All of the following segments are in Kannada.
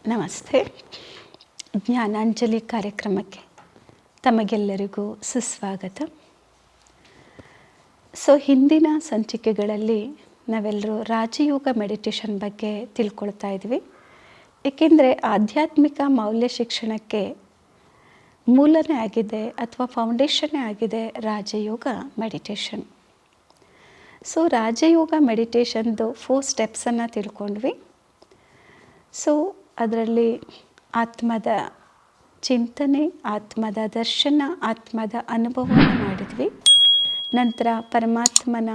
ನಮಸ್ತೆ. ಜ್ಞಾನಾಂಜಲಿ ಕಾರ್ಯಕ್ರಮಕ್ಕೆ ತಮಗೆಲ್ಲರಿಗೂ ಸುಸ್ವಾಗತ. ಹಿಂದಿನ ಸಂಚಿಕೆಗಳಲ್ಲಿ ನಾವೆಲ್ಲರೂ ರಾಜಯೋಗ ಮೆಡಿಟೇಷನ್ ಬಗ್ಗೆ ತಿಳ್ಕೊಳ್ತಾ ಇದ್ವಿ. ಏಕೆಂದರೆ ಆಧ್ಯಾತ್ಮಿಕ ಮೌಲ್ಯ ಶಿಕ್ಷಣಕ್ಕೆ ಮೂಲನೇ ಆಗಿದೆ ಅಥವಾ ಫೌಂಡೇಶನ್ನೇ ಆಗಿದೆ ರಾಜಯೋಗ ಮೆಡಿಟೇಷನ್. ರಾಜಯೋಗ ಮೆಡಿಟೇಷನ್ದು 4 ಸ್ಟೆಪ್ಸನ್ನು ತಿಳ್ಕೊಂಡ್ವಿ. ಅದರಲ್ಲಿ ಆತ್ಮದ ಚಿಂತನೆ, ಆತ್ಮದ ದರ್ಶನ, ಆತ್ಮದ ಅನುಭವವನ್ನು ಮಾಡಿದ್ವಿ. ನಂತರ ಪರಮಾತ್ಮನ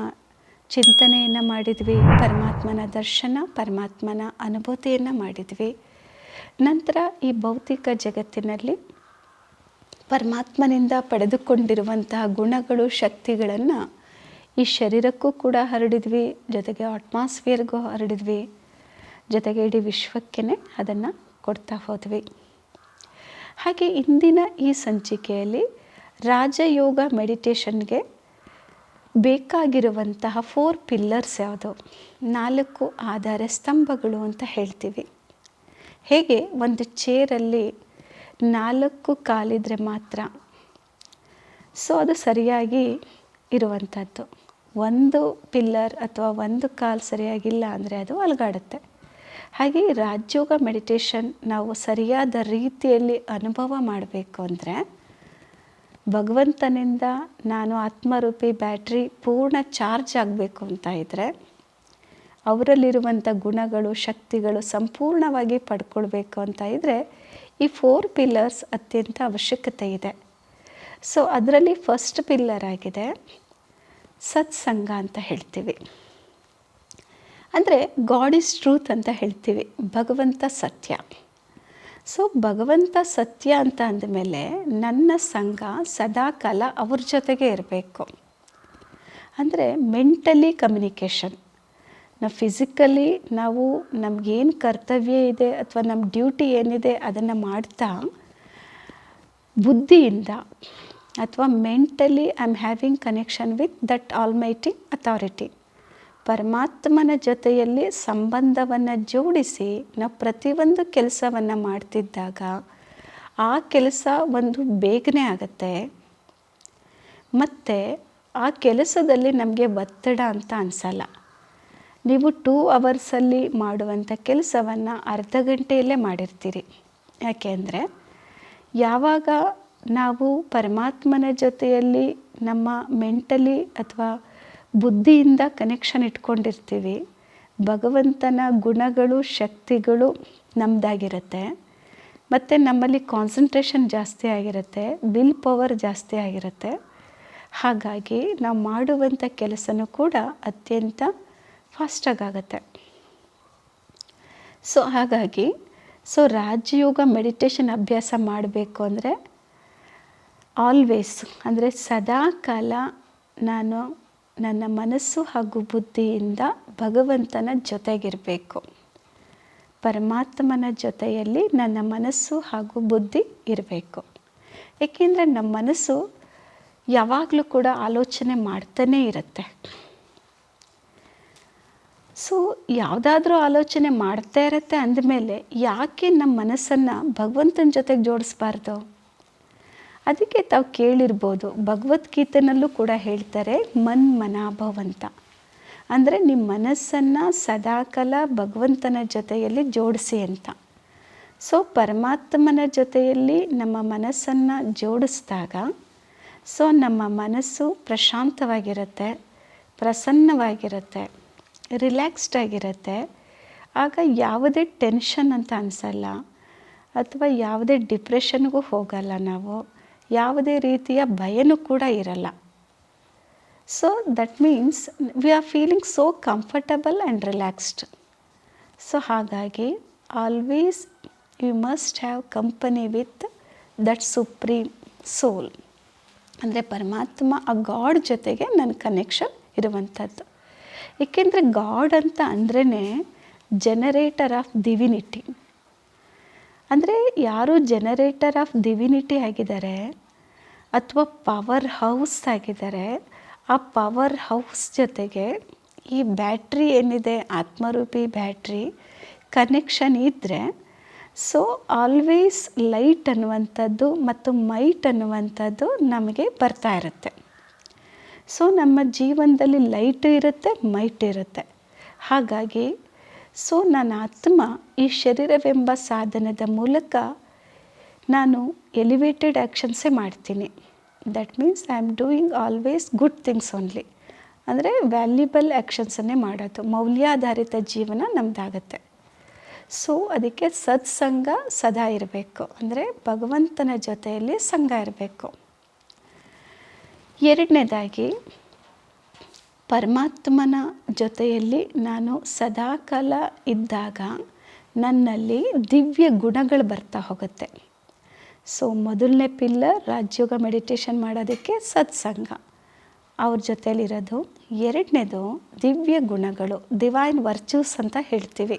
ಚಿಂತನೆಯನ್ನು ಮಾಡಿದ್ವಿ, ಪರಮಾತ್ಮನ ದರ್ಶನ, ಪರಮಾತ್ಮನ ಅನುಭೂತಿಯನ್ನು ಮಾಡಿದ್ವಿ. ನಂತರ ಈ ಭೌತಿಕ ಜಗತ್ತಿನಲ್ಲಿ ಪರಮಾತ್ಮನಿಂದ ಪಡೆದುಕೊಂಡಿರುವಂತಹ ಗುಣಗಳು, ಶಕ್ತಿಗಳನ್ನು ಈ ಶರೀರಕ್ಕೂ ಕೂಡ ಹರಡಿದ್ವಿ, ಜೊತೆಗೆ ಅಟ್ಮಾಸ್ಫಿಯರ್ಗೂ ಹರಡಿದ್ವಿ, ಜೊತೆಗೆ ಇಡೀ ವಿಶ್ವಕ್ಕೇ ಅದನ್ನು ಕೊಡ್ತಾ ಹೋದ್ವಿ. ಹಾಗೆ ಇಂದಿನ ಈ ಸಂಚಿಕೆಯಲ್ಲಿ ರಾಜಯೋಗ ಮೆಡಿಟೇಷನ್ಗೆ ಬೇಕಾಗಿರುವಂತಹ 4 ಪಿಲ್ಲರ್ಸ್ ಯಾವುದು, 4 ಆಧಾರ ಸ್ತಂಭಗಳು ಅಂತ ಹೇಳ್ತೀವಿ. ಹೇಗೆ ಒಂದು ಚೇರಲ್ಲಿ 4 ಕಾಲಿದ್ರೆ ಮಾತ್ರ ಅದು ಸರಿಯಾಗಿ ಇರುವಂಥದ್ದು. ಒಂದು ಪಿಲ್ಲರ್ ಅಥವಾ ಒಂದು ಕಾಲು ಸರಿಯಾಗಿಲ್ಲ ಅಂದರೆ ಅದು ಅಲುಗಾಡುತ್ತೆ. ಹಾಗೆ ರಾಜಯೋಗ ಮೆಡಿಟೇಷನ್ ನಾವು ಸರಿಯಾದ ರೀತಿಯಲ್ಲಿ ಅನುಭವ ಮಾಡಬೇಕು ಅಂದರೆ ಭಗವಂತನಿಂದ ನಾನು ಆತ್ಮರೂಪಿ ಬ್ಯಾಟ್ರಿ ಪೂರ್ಣ ಚಾರ್ಜ್ ಆಗಬೇಕು ಅಂತ ಇದ್ದರೆ, ಅವರಲ್ಲಿರುವಂಥ ಗುಣಗಳು, ಶಕ್ತಿಗಳು ಸಂಪೂರ್ಣವಾಗಿ ಪಡ್ಕೊಳ್ಬೇಕು ಅಂತ ಇದ್ದರೆ ಈ 4 ಪಿಲ್ಲರ್ಸ್ ಅತ್ಯಂತ ಅವಶ್ಯಕತೆ ಇದೆ. ಅದರಲ್ಲಿ ಫಸ್ಟ್ ಪಿಲ್ಲರ್ ಆಗಿದೆ ಸತ್ಸಂಗ ಅಂತ ಹೇಳ್ತೀವಿ. ಅಂದರೆ ಗಾಡ್ ಈಸ್ ಟ್ರೂತ್ ಅಂತ ಹೇಳ್ತೀವಿ, ಭಗವಂತ ಸತ್ಯ. ಭಗವಂತ ಸತ್ಯ ಅಂತ ಅಂದಮೇಲೆ ನನ್ನ ಸಂಘ ಸದಾಕಾಲ ಅವ್ರ ಜೊತೆಗೆ ಇರಬೇಕು. ಅಂದರೆ ಮೆಂಟಲಿ ಕಮ್ಯುನಿಕೇಷನ್. ನಾವು ಫಿಸಿಕಲಿ ನಾವು ನಮಗೇನು ಕರ್ತವ್ಯ ಇದೆ ಅಥವಾ ನಮ್ಮ ಡ್ಯೂಟಿ ಏನಿದೆ ಅದನ್ನು ಮಾಡ್ತಾ, ಬುದ್ಧಿಯಿಂದ ಅಥವಾ mentally I am having connection with that almighty authority, ಪರಮಾತ್ಮನ ಜೊತೆಯಲ್ಲಿ ಸಂಬಂಧವನ್ನು ಜೋಡಿಸಿ ನಾವು ಪ್ರತಿಯೊಂದು ಕೆಲಸವನ್ನು ಮಾಡ್ತಿದ್ದಾಗ ಆ ಕೆಲಸ ಒಂದು ಬೇಗನೆ ಆಗುತ್ತೆ. ಮತ್ತು ಆ ಕೆಲಸದಲ್ಲಿ ನಮಗೆ ಒತ್ತಡ ಅಂತ ಅನಿಸಲ್ಲ. ನೀವು 2 ಅವರ್ಸಲ್ಲಿ ಮಾಡುವಂಥ ಕೆಲಸವನ್ನು ಅರ್ಧ ಗಂಟೆಯಲ್ಲೇ ಮಾಡಿರ್ತೀರಿ. ಯಾಕೆಂದರೆ ಯಾವಾಗ ನಾವು ಪರಮಾತ್ಮನ ಜೊತೆಯಲ್ಲಿ ನಮ್ಮ ಮೆಂಟಲಿ ಅಥವಾ ಬುದ್ಧಿಯಿಂದ ಕನೆಕ್ಷನ್ ಇಟ್ಕೊಂಡಿರ್ತೀವಿ, ಭಗವಂತನ ಗುಣಗಳು, ಶಕ್ತಿಗಳು ನಮ್ಮದಾಗಿರುತ್ತೆ. ಮತ್ತು ನಮ್ಮಲ್ಲಿ ಕಾನ್ಸಂಟ್ರೇಷನ್ ಜಾಸ್ತಿ ಆಗಿರುತ್ತೆ, ವಿಲ್ ಪವರ್ ಜಾಸ್ತಿ ಆಗಿರುತ್ತೆ. ಹಾಗಾಗಿ ನಾವು ಮಾಡುವಂಥ ಕೆಲಸನೂ ಕೂಡ ಅತ್ಯಂತ ಫಾಸ್ಟಾಗುತ್ತೆ. ಹಾಗಾಗಿ ರಾಜಯೋಗ ಮೆಡಿಟೇಷನ್ ಅಭ್ಯಾಸ ಮಾಡಬೇಕು ಅಂದರೆ ಆಲ್ವೇಸ್, ಅಂದರೆ ಸದಾಕಾಲ ನಾನು ನನ್ನ ಮನಸ್ಸು ಹಾಗೂ ಬುದ್ಧಿಯಿಂದ ಭಗವಂತನ ಜೊತೆಗಿರಬೇಕು. ಪರಮಾತ್ಮನ ಜೊತೆಯಲ್ಲಿ ನನ್ನ ಮನಸ್ಸು ಹಾಗೂ ಬುದ್ಧಿ ಇರಬೇಕು. ಏಕೆಂದರೆ ನಮ್ಮ ಮನಸ್ಸು ಯಾವಾಗಲೂ ಕೂಡ ಆಲೋಚನೆ ಮಾಡ್ತಾನೇ ಇರುತ್ತೆ. ಯಾವುದಾದ್ರೂ ಆಲೋಚನೆ ಮಾಡ್ತಾ ಇರುತ್ತೆ ಅಂದಮೇಲೆ ಯಾಕೆ ನಮ್ಮ ಮನಸ್ಸನ್ನು ಭಗವಂತನ ಜೊತೆಗೆ ಜೋಡಿಸ್ಬಾರ್ದು? ಅದಕ್ಕೆ ತಾವು ಕೇಳಿರ್ಬೋದು, ಭಗವದ್ಗೀತೆನಲ್ಲೂ ಕೂಡ ಹೇಳ್ತಾರೆ ಮನ್ಮನಾಭವ್ ಅಂತ. ಅಂದರೆ ನಿಮ್ಮ ಮನಸ್ಸನ್ನು ಸದಾಕಾಲ ಭಗವಂತನ ಜೊತೆಯಲ್ಲಿ ಜೋಡಿಸಿ ಅಂತ. ಪರಮಾತ್ಮನ ಜೊತೆಯಲ್ಲಿ ನಮ್ಮ ಮನಸ್ಸನ್ನು ಜೋಡಿಸಿದಾಗ ನಮ್ಮ ಮನಸ್ಸು ಪ್ರಶಾಂತವಾಗಿರುತ್ತೆ, ಪ್ರಸನ್ನವಾಗಿರುತ್ತೆ, ರಿಲ್ಯಾಕ್ಸ್ಡ್ ಆಗಿರುತ್ತೆ. ಆಗ ಯಾವುದೇ ಟೆನ್ಷನ್ ಅಂತ ಅನಿಸಲ್ಲ ಅಥವಾ ಯಾವುದೇ ಡಿಪ್ರೆಷನ್ಗೂ ಹೋಗಲ್ಲ, ನಾವು ಯಾವುದೇ ರೀತಿಯ ಭಯನೂ ಕೂಡ ಇರಲ್ಲ. That means we are feeling so comfortable and relaxed. ಹಾಗಾಗಿ always you must have company with that supreme soul. ಅಂದರೆ ಪರಮಾತ್ಮ, ಆ ಗಾಡ್ ಜೊತೆಗೆ ನನ್ನ ಕನೆಕ್ಷನ್ ಇರುವಂಥದ್ದು. ಏಕೆಂದರೆ ಗಾಡ್ ಅಂತ ಅಂದ್ರೇ ಜನರೇಟರ್ ಆಫ್ ಡಿವಿನಿಟಿ. ಅಂದರೆ ಯಾರು ಜನರೇಟರ್ ಆಫ್ ಡಿವಿನಿಟಿ ಆಗಿದ್ದಾರೆ ಅಥವಾ ಪವರ್ ಹೌಸ್ ಆಗಿದ್ದಾರೆ, ಆ ಪವರ್ ಹೌಸ್ ಜೊತೆಗೆ ಈ ಬ್ಯಾಟ್ರಿ ಏನಿದೆ, ಆತ್ಮರೂಪಿ ಬ್ಯಾಟ್ರಿ ಕನೆಕ್ಷನ್ ಇದ್ದರೆ ಸೊ ಆಲ್ವೇಸ್ ಲೈಟ್ ಅನ್ನುವಂಥದ್ದು ಮತ್ತು ಮೈಟ್ ಅನ್ನುವಂಥದ್ದು ನಮಗೆ ಬರ್ತಾ ಇರುತ್ತೆ. ಸೊ ನಮ್ಮ ಜೀವನದಲ್ಲಿ ಲೈಟು ಇರುತ್ತೆ, ಮೈಟ್ ಇರುತ್ತೆ. ಹಾಗಾಗಿ ನನ್ನ ಆತ್ಮ ಈ ಶರೀರವೆಂಬ ಸಾಧನದ ಮೂಲಕ ನಾನು ಎಲಿವೇಟೆಡ್ ಆ್ಯಕ್ಷನ್ಸೇ ಮಾಡ್ತೀನಿ. That means I am doing always good things only. ಅಂದರೆ ವ್ಯಾಲ್ಯುಬಲ್ ಆ್ಯಕ್ಷನ್ಸನ್ನೇ ಮಾಡೋದು, ಮೌಲ್ಯಾಧಾರಿತ ಜೀವನ ನಮ್ಮದಾಗತ್ತೆ. ಸೊ ಅದಕ್ಕೆ ಸತ್ಸಂಗ ಸದಾ ಇರಬೇಕು, ಅಂದರೆ ಭಗವಂತನ ಜೊತೆಯಲ್ಲಿ ಸಂಘ ಇರಬೇಕು. ಎರಡನೇದಾಗಿ ಪರಮಾತ್ಮನ ಜೊತೆಯಲ್ಲಿ ನಾನು ಸದಾಕಾಲ ಇದ್ದಾಗ ನನ್ನಲ್ಲಿ ದಿವ್ಯ ಗುಣಗಳು ಬರ್ತಾ ಹೋಗುತ್ತೆ. ಸೊ ಮೊದಲನೇ ಪಿಲ್ಲರ್ ರಾಜಯೋಗ ಮೆಡಿಟೇಷನ್ ಮಾಡೋದಕ್ಕೆ ಸತ್ಸಂಗ, ಅವ್ರ ಜೊತೆಯಲ್ಲಿರೋದು. ಎರಡನೇದು ದಿವ್ಯ ಗುಣಗಳು, ಡಿವೈನ್ ವರ್ಚ್ಯೂಸ್ ಅಂತ ಹೇಳ್ತೀವಿ.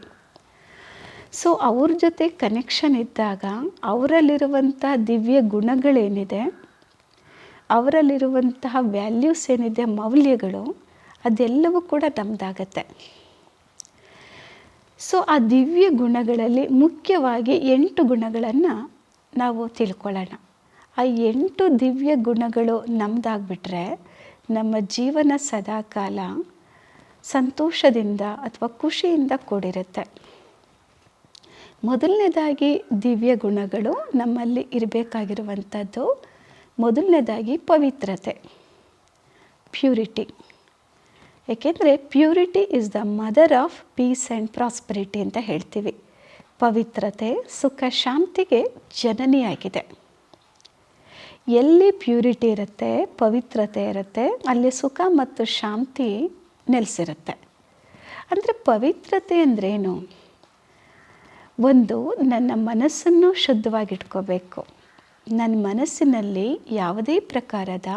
ಸೊ ಅವ್ರ ಜೊತೆ ಕನೆಕ್ಷನ್ ಇದ್ದಾಗ ಅವರಲ್ಲಿರುವಂತಹ ದಿವ್ಯ ಗುಣಗಳೇನಿದೆ, ಅವರಲ್ಲಿರುವಂತಹ ವ್ಯಾಲ್ಯೂಸ್ ಏನಿದೆ, ಮೌಲ್ಯಗಳು, ಅದೆಲ್ಲವೂ ಕೂಡ ನಮ್ಮದಾಗತ್ತೆ. ಸೊ ಆ ದಿವ್ಯ ಗುಣಗಳಲ್ಲಿ ಮುಖ್ಯವಾಗಿ 8 ಗುಣಗಳನ್ನು ನಾವು ತಿಳ್ಕೊಳ್ಳೋಣ. ಆ 8 ದಿವ್ಯ ಗುಣಗಳು ನಮ್ಮದಾಗ್ಬಿಟ್ರೆ ನಮ್ಮ ಜೀವನ ಸದಾಕಾಲ ಸಂತೋಷದಿಂದ ಅಥವಾ ಖುಷಿಯಿಂದ ಕೂಡಿರುತ್ತೆ. ಮೊದಲನೇದಾಗಿ ದಿವ್ಯ ಗುಣಗಳು ನಮ್ಮಲ್ಲಿ ಇರಬೇಕಾಗಿರುವಂಥದ್ದು, ಮೊದಲನೇದಾಗಿ ಪವಿತ್ರತೆ, ಪ್ಯೂರಿಟಿ. ಏಕೆಂದರೆ purity is the mother of peace and prosperity ಅಂತ ಹೇಳ್ತೀವಿ. ಪವಿತ್ರತೆ ಸುಖ ಶಾಂತಿಗೆ ಜನನಿಯಾಗಿದೆ. ಎಲ್ಲಿ ಪ್ಯೂರಿಟಿ ಇರುತ್ತೆ, ಪವಿತ್ರತೆ ಇರುತ್ತೆ, ಅಲ್ಲಿ ಸುಖ ಮತ್ತು ಶಾಂತಿ ನೆಲೆಸಿರುತ್ತೆ. ಅಂದರೆ ಪವಿತ್ರತೆ ಅಂದ್ರೇನು? ಒಂದು, ನನ್ನ ಮನಸ್ಸನ್ನು ಶುದ್ಧವಾಗಿಟ್ಕೋಬೇಕು. ನನ್ನ ಮನಸ್ಸಿನಲ್ಲಿ ಯಾವುದೇ ಪ್ರಕಾರದ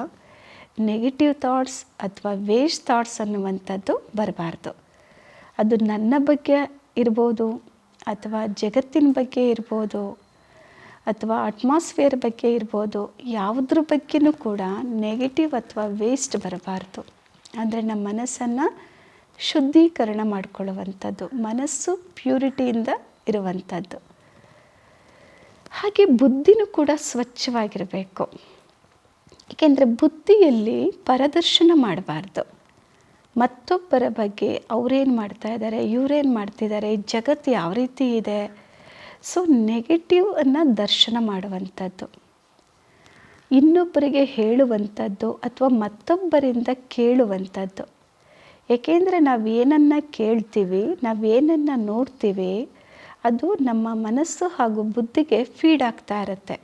ನೆಗೆಟಿವ್ ಥಾಟ್ಸ್ ಅಥವಾ ವೇಸ್ಟ್ ಥಾಟ್ಸ್ ಅನ್ನುವಂಥದ್ದು ಬರಬಾರ್ದು. ಅದು ನನ್ನ ಬಗ್ಗೆ ಇರ್ಬೋದು, ಅಥವಾ ಜಗತ್ತಿನ ಬಗ್ಗೆ ಇರ್ಬೋದು, ಅಥವಾ ಅಟ್ಮಾಸ್ಫಿಯರ್ ಬಗ್ಗೆ ಇರ್ಬೋದು. ಯಾವುದ್ರ ಬಗ್ಗೆನೂ ಕೂಡ ನೆಗೆಟಿವ್ ಅಥವಾ ವೇಸ್ಟ್ ಬರಬಾರ್ದು. ಅಂದರೆ ನಮ್ಮ ಮನಸ್ಸನ್ನು ಶುದ್ಧೀಕರಣ ಮಾಡಿಕೊಳ್ಳುವಂಥದ್ದು, ಮನಸ್ಸು ಪ್ಯೂರಿಟಿಯಿಂದ ಇರುವಂಥದ್ದು. ಹಾಗೆ ಬುದ್ಧಿನೂ ಕೂಡ ಸ್ವಚ್ಛವಾಗಿರಬೇಕು. ಏಕೆಂದರೆ ಬುದ್ಧಿಯಲ್ಲಿ ಪರದರ್ಶನ ಮಾಡಬಾರ್ದು. ಮತ್ತೊಬ್ಬರ ಬಗ್ಗೆ ಅವರೇನು ಮಾಡ್ತಾ ಇದ್ದಾರೆ, ಇವರೇನು ಮಾಡ್ತಿದ್ದಾರೆ, ಜಗತ್ತು ಯಾವ ರೀತಿ ಇದೆ. ಸೊ ನೆಗೆಟಿವನ್ನು ದರ್ಶನ ಮಾಡುವಂಥದ್ದು, ಇನ್ನೊಬ್ಬರಿಗೆ ಹೇಳುವಂಥದ್ದು ಅಥವಾ ಮತ್ತೊಬ್ಬರಿಂದ ಕೇಳುವಂಥದ್ದು. ಏಕೆಂದರೆ ನಾವೇನನ್ನು ಕೇಳ್ತೀವಿ, ನಾವೇನನ್ನು ನೋಡ್ತೀವಿ, ಅದು ನಮ್ಮ ಮನಸ್ಸು ಹಾಗೂ ಬುದ್ಧಿಗೆ ಫೀಡ್ ಆಗ್ತಾ ಇರುತ್ತೆ.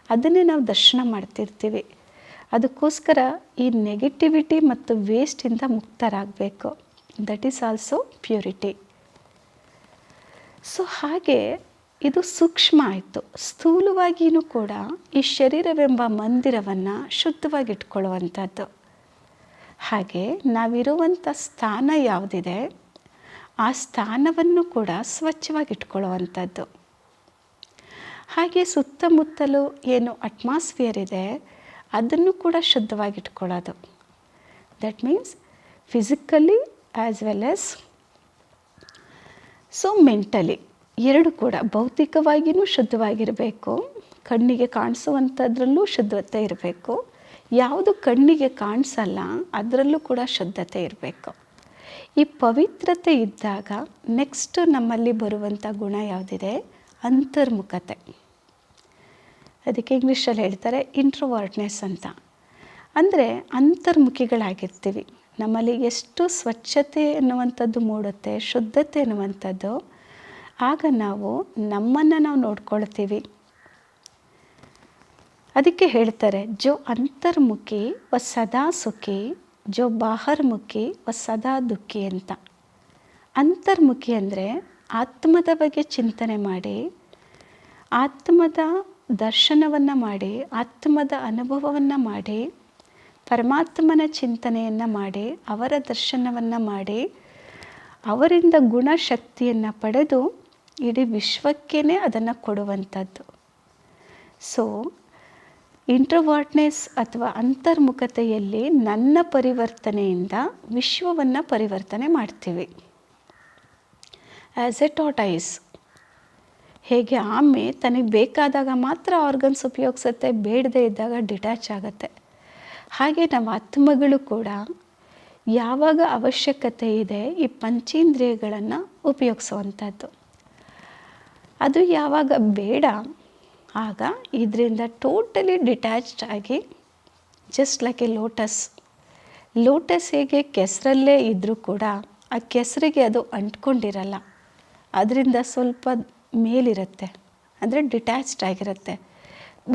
ಅದನ್ನೇ ನಾವು ದರ್ಶನ ಮಾಡ್ತಿರ್ತೀವಿ. ಅದಕ್ಕೋಸ್ಕರ ಈ ನೆಗೆಟಿವಿಟಿ ಮತ್ತು ವೇಸ್ಟಿಂದ ಮುಕ್ತರಾಗಬೇಕು. That is also purity. So ಹಾಗೆ ಇದು ಸೂಕ್ಷ್ಮ ಆಯಿತು. ಸ್ಥೂಲವಾಗಿಯೂ ಕೂಡ ಈ ಶರೀರವೆಂಬ ಮಂದಿರವನ್ನು ಶುದ್ಧವಾಗಿಟ್ಕೊಳ್ಳುವಂಥದ್ದು. ಹಾಗೆ ನಾವಿರುವಂಥ ಸ್ಥಾನ ಯಾವುದಿದೆ, ಆ ಸ್ಥಾನವನ್ನು ಕೂಡ ಸ್ವಚ್ಛವಾಗಿಟ್ಕೊಳ್ಳುವಂಥದ್ದು. ಹಾಗೆ ಸುತ್ತಮುತ್ತಲೂ ಏನು ಅಟ್ಮಾಸ್ಫಿಯರ್ ಇದೆ ಅದನ್ನು ಕೂಡ ಶುದ್ಧವಾಗಿಟ್ಕೊಳ್ಳೋದು. That means physically as well as mentally, ಎರಡು ಕೂಡ. ಭೌತಿಕವಾಗಿಯೂ ಶುದ್ಧವಾಗಿರಬೇಕು, ಕಣ್ಣಿಗೆ ಕಾಣಿಸುವಂಥದ್ರಲ್ಲೂ ಶುದ್ಧತೆ ಇರಬೇಕು. ಯಾವುದು ಕಣ್ಣಿಗೆ ಕಾಣಿಸಲ್ಲ ಅದರಲ್ಲೂ ಕೂಡ ಶುದ್ಧತೆ ಇರಬೇಕು. ಈ ಪವಿತ್ರತೆ ಇದ್ದಾಗ ನೆಕ್ಸ್ಟ್ ನಮ್ಮಲ್ಲಿ ಬರುವಂಥ ಗುಣ ಯಾವುದಿದೆ, ಅಂತರ್ಮುಖತೆ. ಅದಕ್ಕೆ ಇಂಗ್ಲೀಷಲ್ಲಿ ಹೇಳ್ತಾರೆ ಇಂಟ್ರೋವರ್ಟ್ನೆಸ್ ಅಂತ. ಅಂದರೆ ಅಂತರ್ಮುಖಿಗಳಾಗಿರ್ತೀವಿ. ನಮ್ಮಲ್ಲಿ ಎಷ್ಟು ಸ್ವಚ್ಛತೆ ಎನ್ನುವಂಥದ್ದು ಮೂಡುತ್ತೆ, ಶುದ್ಧತೆ ಎನ್ನುವಂಥದ್ದು, ಆಗ ನಾವು ನಮ್ಮನ್ನು ನಾವು ನೋಡ್ಕೊಳ್ತೀವಿ. ಅದಕ್ಕೆ ಹೇಳ್ತಾರೆ ಜೋ ಅಂತರ್ಮುಖಿ ವ ಸದಾ ಸುಖಿ, ಜೋ ಬಾಹರ್ಮುಖಿ ವ ಸದಾ ದುಃಖಿ ಅಂತ. ಅಂತರ್ಮುಖಿ ಅಂದರೆ ಆತ್ಮದ ಬಗ್ಗೆ ಚಿಂತನೆ ಮಾಡಿ, ಆತ್ಮದ ದರ್ಶನವನ್ನು ಮಾಡಿ, ಆತ್ಮದ ಅನುಭವವನ್ನು ಮಾಡಿ, ಪರಮಾತ್ಮನ ಚಿಂತನೆಯನ್ನು ಮಾಡಿ, ಅವರ ದರ್ಶನವನ್ನು ಮಾಡಿ, ಅವರಿಂದ ಗುಣಶಕ್ತಿಯನ್ನು ಪಡೆದು ಇಡೀ ವಿಶ್ವಕ್ಕೇ ಅದನ್ನು ಕೊಡುವಂಥದ್ದು. ಸೊ ಇಂಟ್ರೋವರ್ಟ್ನೆಸ್ ಅಥವಾ ಅಂತರ್ಮುಖತೆಯಲ್ಲಿ ನನ್ನ ಪರಿವರ್ತನೆಯಿಂದ ವಿಶ್ವವನ್ನು ಪರಿವರ್ತನೆ ಮಾಡ್ತೀವಿ. ಆ್ಯಸ್ ಎ ಟಾರ್ಟಾಯಿಸ್ ಹೇಗೆ ಆಮೆ ತನಗೆ ಬೇಕಾದಾಗ ಮಾತ್ರ ಆರ್ಗನ್ಸ್ ಉಪಯೋಗಿಸುತ್ತೆ, ಬೇಡದೇ ಇದ್ದಾಗ ಡಿಟ್ಯಾಚ್ ಆಗುತ್ತೆ. ಹಾಗೆ ನಮ್ಮ ಆತ್ಮಗಳು ಕೂಡ ಯಾವಾಗ ಅವಶ್ಯಕತೆ ಇದೆ ಈ ಪಂಚೇಂದ್ರಿಯಗಳನ್ನು ಉಪಯೋಗಿಸುವಂಥದ್ದು. ಅದು ಯಾವಾಗ ಬೇಡ ಆಗ ಇದರಿಂದ ಟೋಟಲಿ ಡಿಟ್ಯಾಚ್ಡ್ ಆಗಿ, ಜಸ್ಟ್ ಲೈಕ್ ಎ ಲೋಟಸ್ ಹೇಗೆ ಕೆಸರಲ್ಲೇ ಇದ್ದರೂ ಕೂಡ ಆ ಕೆಸರಿಗೆ ಅದು ಅಂಟ್ಕೊಂಡಿರಲ್ಲ, ಅದರಿಂದ ಸ್ವಲ್ಪ ಮೇಲಿರುತ್ತೆ, ಅಂದರೆ ಡಿಟ್ಯಾಚ್ಡ್ ಆಗಿರುತ್ತೆ.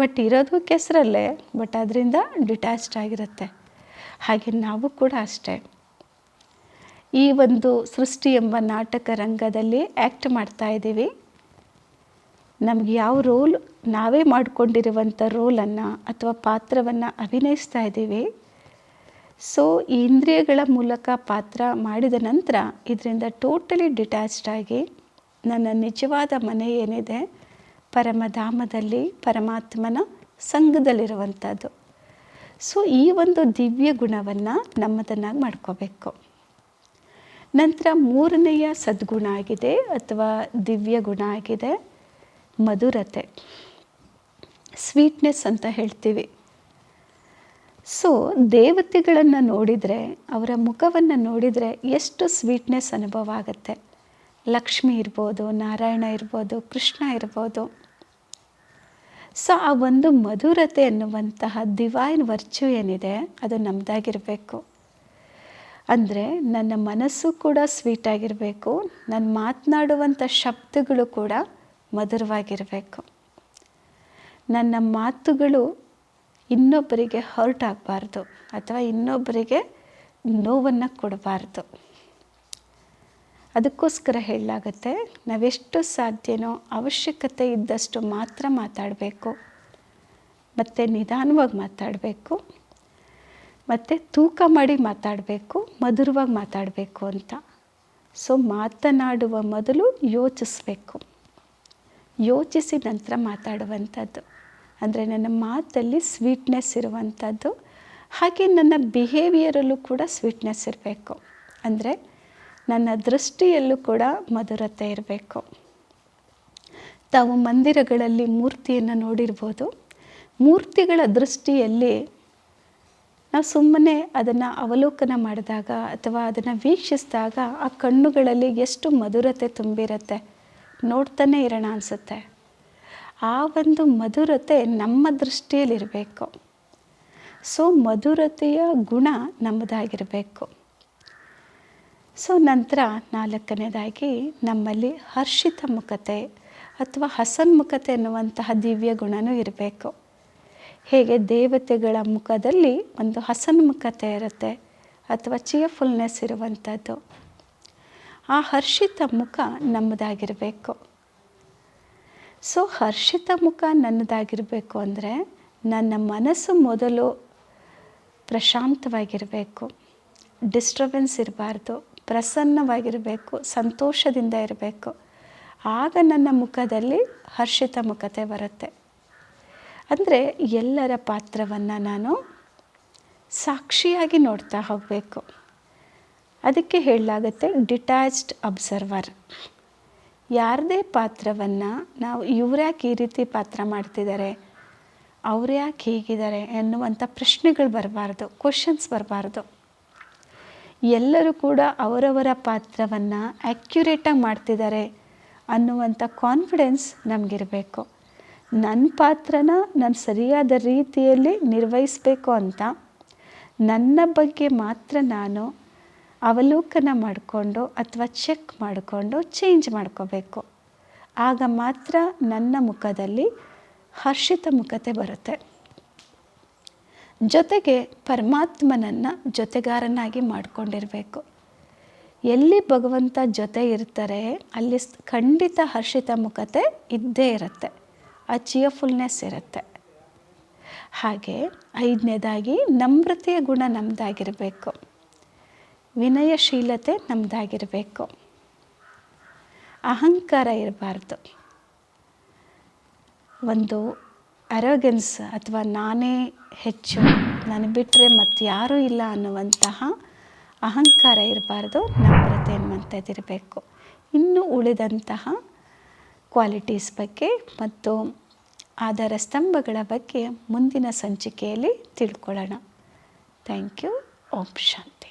ಬಟ್ ಇರೋದು ಕೆಸರಲ್ಲೇ, ಬಟ್ ಅದರಿಂದ ಡಿಟ್ಯಾಚ್ಡ್ ಆಗಿರುತ್ತೆ. ಹಾಗೆ ನಾವು ಕೂಡ ಅಷ್ಟೇ ಈ ಒಂದು ಸೃಷ್ಟಿ ಎಂಬ ನಾಟಕ ರಂಗದಲ್ಲಿ ಆ್ಯಕ್ಟ್ ಮಾಡ್ತಾ ಇದ್ದೀವಿ. ನಮ್ಗೆ ಯಾವ ರೋಲ್ ನಾವೇ ಮಾಡಿಕೊಂಡಿರುವಂಥ ರೋಲನ್ನು ಅಥವಾ ಪಾತ್ರವನ್ನು ಅಭಿನಯಿಸ್ತಾ ಇದ್ದೀವಿ. ಸೊ ಈ ಇಂದ್ರಿಯಗಳ ಮೂಲಕ ಪಾತ್ರ ಮಾಡಿದ ನಂತರ ಇದರಿಂದ ಟೋಟಲಿ ಡಿಟ್ಯಾಚ್ಡ್ ಆಗಿ ನನ್ನ ನಿಜವಾದ ಮನೆ ಏನಿದೆ ಪರಮಧಾಮದಲ್ಲಿ ಪರಮಾತ್ಮನ ಸಂಘದಲ್ಲಿರುವಂಥದ್ದು. ಸೊ ಈ ಒಂದು ದಿವ್ಯ ಗುಣವನ್ನು ನಮ್ಮದನ್ನಾಗಿ ಮಾಡ್ಕೋಬೇಕು. ನಂತರ ಮೂರನೆಯ ಸದ್ಗುಣ ಆಗಿದೆ ಅಥವಾ ದಿವ್ಯ ಗುಣ ಆಗಿದೆ ಮಧುರತೆ, ಸ್ವೀಟ್ನೆಸ್ ಅಂತ ಹೇಳ್ತೀವಿ. ಸೊ ದೇವತೆಗಳನ್ನು ನೋಡಿದರೆ, ಅವರ ಮುಖವನ್ನು ನೋಡಿದರೆ ಎಷ್ಟು ಸ್ವೀಟ್ನೆಸ್ ಅನುಭವ ಆಗುತ್ತೆ. ಲಕ್ಷ್ಮಿ ಇರ್ಬೋದು, ನಾರಾಯಣ ಇರ್ಬೋದು, ಕೃಷ್ಣ ಇರ್ಬೋದು. ಸೊ ಆ ಒಂದು ಮಧುರತೆ ಅನ್ನುವಂತಹ ಡಿವೈನ್ ವರ್ಚ್ಯೂ ಏನಿದೆ ಅದು ನಮ್ಮದಾಗಿರಬೇಕು. ಅಂದರೆ ನನ್ನ ಮನಸ್ಸು ಕೂಡ ಸ್ವೀಟಾಗಿರಬೇಕು, ನಾನು ಮಾತನಾಡುವಂಥ ಶಬ್ದಗಳು ಕೂಡ ಮಧುರವಾಗಿರಬೇಕು. ನನ್ನ ಮಾತುಗಳು ಇನ್ನೊಬ್ಬರಿಗೆ ಹರ್ಟ್ ಆಗಬಾರ್ದು ಅಥವಾ ಇನ್ನೊಬ್ಬರಿಗೆ ನೋವನ್ನು ಕೊಡಬಾರ್ದು. ಅದಕ್ಕೋಸ್ಕರ ಹೇಳಲಾಗುತ್ತೆ, ನಾವೆಷ್ಟು ಸಾಧ್ಯನೋ ಅವಶ್ಯಕತೆ ಇದ್ದಷ್ಟು ಮಾತ್ರ ಮಾತಾಡಬೇಕು, ಮತ್ತು ನಿಧಾನವಾಗಿ ಮಾತಾಡಬೇಕು, ಮತ್ತು ತೂಕ ಮಾಡಿ ಮಾತಾಡಬೇಕು, ಮಧುರವಾಗಿ ಮಾತಾಡಬೇಕು ಅಂತ. ಸೊ ಮಾತನಾಡುವ ಮೊದಲು ಯೋಚಿಸಬೇಕು, ಯೋಚಿಸಿ ನಂತರ ಮಾತಾಡುವಂಥದ್ದು. ಅಂದರೆ ನನ್ನ ಮಾತಲ್ಲಿ ಸ್ವೀಟ್ನೆಸ್ ಇರುವಂಥದ್ದು. ಹಾಗೆ ನನ್ನ ಬಿಹೇವಿಯರಲ್ಲೂ ಕೂಡ ಸ್ವೀಟ್ನೆಸ್ ಇರಬೇಕು. ಅಂದರೆ ನನ್ನ ದೃಷ್ಟಿಯಲ್ಲೂ ಕೂಡ ಮಧುರತೆ ಇರಬೇಕು. ತಾವು ಮಂದಿರಗಳಲ್ಲಿ ಮೂರ್ತಿಯನ್ನು ನೋಡಿರ್ಬೋದು. ಮೂರ್ತಿಗಳ ದೃಷ್ಟಿಯಲ್ಲಿ ನಾವು ಸುಮ್ಮನೆ ಅದನ್ನು ಅವಲೋಕನ ಮಾಡಿದಾಗ ಅಥವಾ ಅದನ್ನು ವೀಕ್ಷಿಸಿದಾಗ ಆ ಕಣ್ಣುಗಳಲ್ಲಿ ಎಷ್ಟು ಮಧುರತೆ ತುಂಬಿರುತ್ತೆ, ನೋಡ್ತಾನೆ ಇರೋಣ ಅನಿಸುತ್ತೆ. ಆ ಒಂದು ಮಧುರತೆ ನಮ್ಮ ದೃಷ್ಟಿಯಲ್ಲಿರಬೇಕು. ಸೊ ಮಧುರತೆಯ ಗುಣ ನಮ್ಮದಾಗಿರಬೇಕು. ಸೊ ನಂತರ ನಾಲ್ಕನೇದಾಗಿ ನಮ್ಮಲ್ಲಿ ಹರ್ಷಿತ ಮುಖತೆ ಅಥವಾ ಹಸನ್ಮುಖತೆ ಎನ್ನುವಂತಹ ದಿವ್ಯ ಗುಣನೂ ಇರಬೇಕು. ಹೇಗೆ ದೇವತೆಗಳ ಮುಖದಲ್ಲಿ ಒಂದು ಹಸನ್ಮುಖತೆ ಇರುತ್ತೆ ಅಥವಾ ಚಿಯರ್ಫುಲ್ನೆಸ್ ಇರುವಂಥದ್ದು, ಆ ಹರ್ಷಿತ ಮುಖ ನಮ್ಮದಾಗಿರಬೇಕು. ಸೊ ಹರ್ಷಿತ ಮುಖ ನನ್ನದಾಗಿರಬೇಕು ಅಂದರೆ ನನ್ನ ಮನಸ್ಸು ಮೊದಲು ಪ್ರಶಾಂತವಾಗಿರಬೇಕು, ಡಿಸ್ಟರ್ಬೆನ್ಸ್ ಇರಬಾರ್ದು, ಪ್ರಸನ್ನವಾಗಿರಬೇಕು, ಸಂತೋಷದಿಂದ ಇರಬೇಕು. ಆಗ ನನ್ನ ಮುಖದಲ್ಲಿ ಹರ್ಷಿತ ಮುಖತೆ ಬರುತ್ತೆ. ಅಂದರೆ ಎಲ್ಲರ ಪಾತ್ರವನ್ನು ನಾನು ಸಾಕ್ಷಿಯಾಗಿ ನೋಡ್ತಾ ಹೋಗಬೇಕು. ಅದಕ್ಕೆ ಹೇಳಲಾಗುತ್ತೆ ಡಿಟ್ಯಾಚ್ಡ್ ಅಬ್ಸರ್ವರ್. ಯಾರದೇ ಪಾತ್ರವನ್ನು ನಾವು ಇವ್ರ್ಯಾಕೆ ಈ ರೀತಿ ಪಾತ್ರ ಮಾಡ್ತಿದ್ದಾರೆ, ಅವ್ರು ಯಾಕೆ ಹೀಗಿದ್ದಾರೆ ಎನ್ನುವಂಥ ಪ್ರಶ್ನೆಗಳು ಬರಬಾರ್ದು, ಕ್ವಶನ್ಸ್ ಬರಬಾರ್ದು. ಎಲ್ಲರೂ ಕೂಡ ಅವರವರ ಪಾತ್ರವನ್ನು ಆ್ಯಕ್ಯುರೇಟಾಗಿ ಮಾಡ್ತಿದ್ದಾರೆ ಅನ್ನುವಂಥ ಕಾನ್ಫಿಡೆನ್ಸ್ ನಮಗಿರಬೇಕು. ನನ್ನ ಪಾತ್ರನ ನಾನು ಸರಿಯಾದ ರೀತಿಯಲ್ಲಿ ನಿರ್ವಹಿಸಬೇಕು ಅಂತ ನನ್ನ ಬಗ್ಗೆ ಮಾತ್ರ ನಾನು ಅವಲೋಕನ ಮಾಡಿಕೊಂಡು ಅಥವಾ ಚೆಕ್ ಮಾಡಿಕೊಂಡು ಚೇಂಜ್ ಮಾಡ್ಕೋಬೇಕು. ಆಗ ಮಾತ್ರ ನನ್ನ ಮುಖದಲ್ಲಿ ಹರ್ಷಿತ ಮುಖತೆ ಬರುತ್ತೆ. ಜೊತೆಗೆ ಪರಮಾತ್ಮನನ್ನು ಜೊತೆಗಾರನಾಗಿ ಮಾಡಿಕೊಂಡಿರಬೇಕು. ಎಲ್ಲಿ ಭಗವಂತ ಜೊತೆ ಇರ್ತಾರೆ ಅಲ್ಲಿ ಖಂಡಿತ ಹರ್ಷಿತ ಮುಖತೆ ಇದ್ದೇ ಇರುತ್ತೆ, ಆ ಚಿಯರ್ಫುಲ್ನೆಸ್ ಇರುತ್ತೆ. ಹಾಗೆ ಐದನೇದಾಗಿ ನಮ್ರತೆಯ ಗುಣ ನಮ್ಮದಾಗಿರಬೇಕು, ವಿನಯಶೀಲತೆ ನಮ್ಮದಾಗಿರಬೇಕು, ಅಹಂಕಾರ ಇರಬಾರ್ದು. ಒಂದು ಅರೋಗೆನ್ಸ್ ಅಥವಾ ನಾನೇ ಹೆಚ್ಚು, ನಾನು ಬಿಟ್ಟರೆ ಮತ್ತು ಯಾರೂ ಇಲ್ಲ ಅನ್ನುವಂತಹ ಅಹಂಕಾರ ಇರಬಾರ್ದು, ನಮ್ರತೆ ಅನ್ನುವಂಥದ್ದಿರಬೇಕು. ಇನ್ನು ಉಳಿದಂತಹ ಕ್ವಾಲಿಟೀಸ್ ಬಗ್ಗೆ ಮತ್ತು ಆಧಾರ ಸ್ತಂಭಗಳ ಬಗ್ಗೆ ಮುಂದಿನ ಸಂಚಿಕೆಯಲ್ಲಿ ತಿಳ್ಕೊಳ್ಳೋಣ. Thank you. ಓಂ ಶಾಂತಿ.